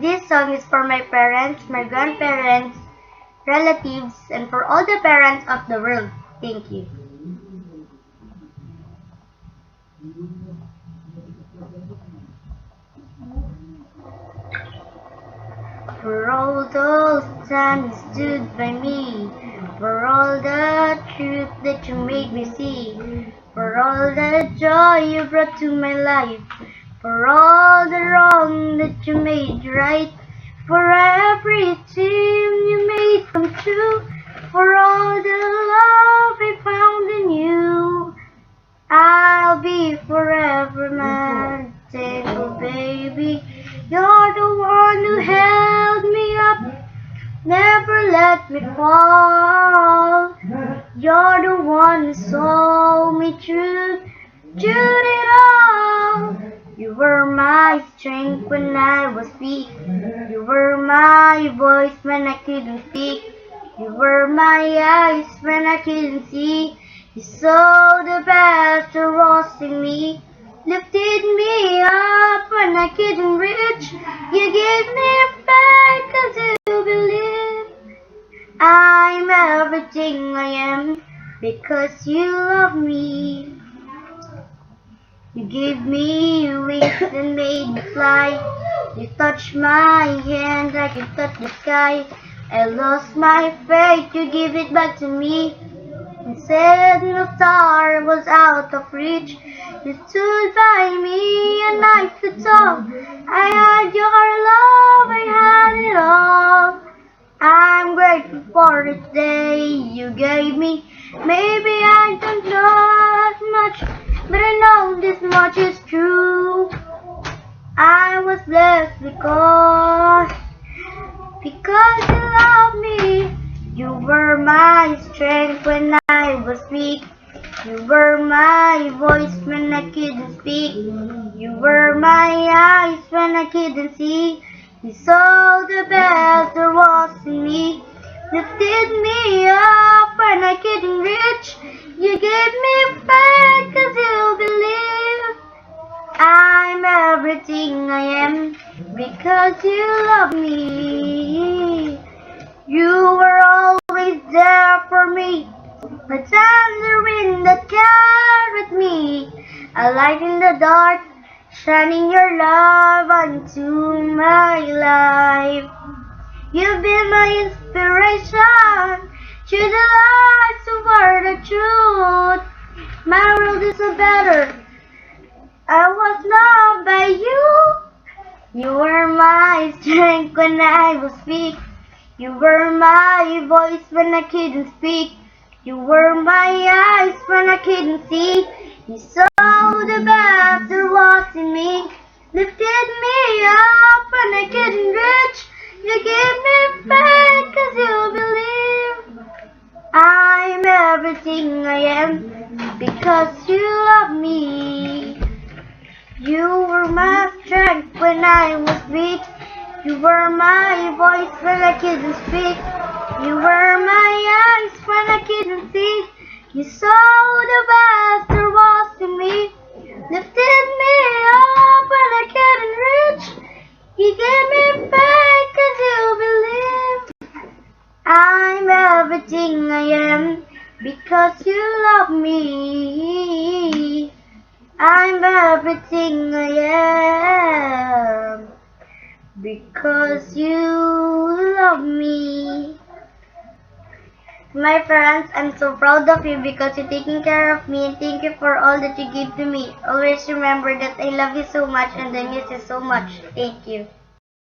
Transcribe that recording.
This song is for my parents, my grandparents, relatives, and for all the parents of the world. Thank you. For all those times you stood by me, for all the truth that you made me see, for all the joy you brought to my life, for all the wrong that you made right, for every dream you made come true, for all the love I found in you, I'll be forever man. Thankful, baby. You're the one who held me up, never let me fall. You're the one who saw me through it all. You were my strength when I was weak. You were my voice when I couldn't speak. You were my eyes when I couldn't see. You saw the best there was in me. Lifted me up when I couldn't reach. You gave me faith 'cause you believe I'm everything I am because you love me. You gave me wings and made me fly. You touched my hand like you touched the sky. I lost my faith, you gave it back to me. And said no star was out of reach. You stood by me and I could talk. I had your love, I had it all. I'm grateful for the day you gave me. Maybe I don't know as much, but I know this much is true. I was blessed because you love me. You were my strength when I was weak. You were my voice when I couldn't speak. You were my eyes when I couldn't see. You saw the best there was in me. Lifted me up when I couldn't reach. You gave me faith 'cause you believe I'm everything I am because you love me. You were always there for me, the tender wind that carried me, a light in the dark, shining your love onto my life. You've been my inspiration, to the lights over the truth. My world is a better. I was loved by you. You were my strength when I was weak. You were my voice when I couldn't speak. You were my eyes when I couldn't see. You saw the best there was in me. Lifted me up when I couldn't reach. You gave me faith 'cause you believe I'm everything I am because you love me. You were my strength when I was weak. You were my voice when I couldn't speak. You were my eyes when I couldn't see. You saw the best there was in me. Lifted me up when I couldn't reach. You gave me faith 'cause you believe I'm everything I am because you love me. I'm everything I am because you love me. My parents, I'm so proud of you because you're taking care of me, and thank you for all that you give to me. Always remember that I love you so much and I miss you so much. Thank you.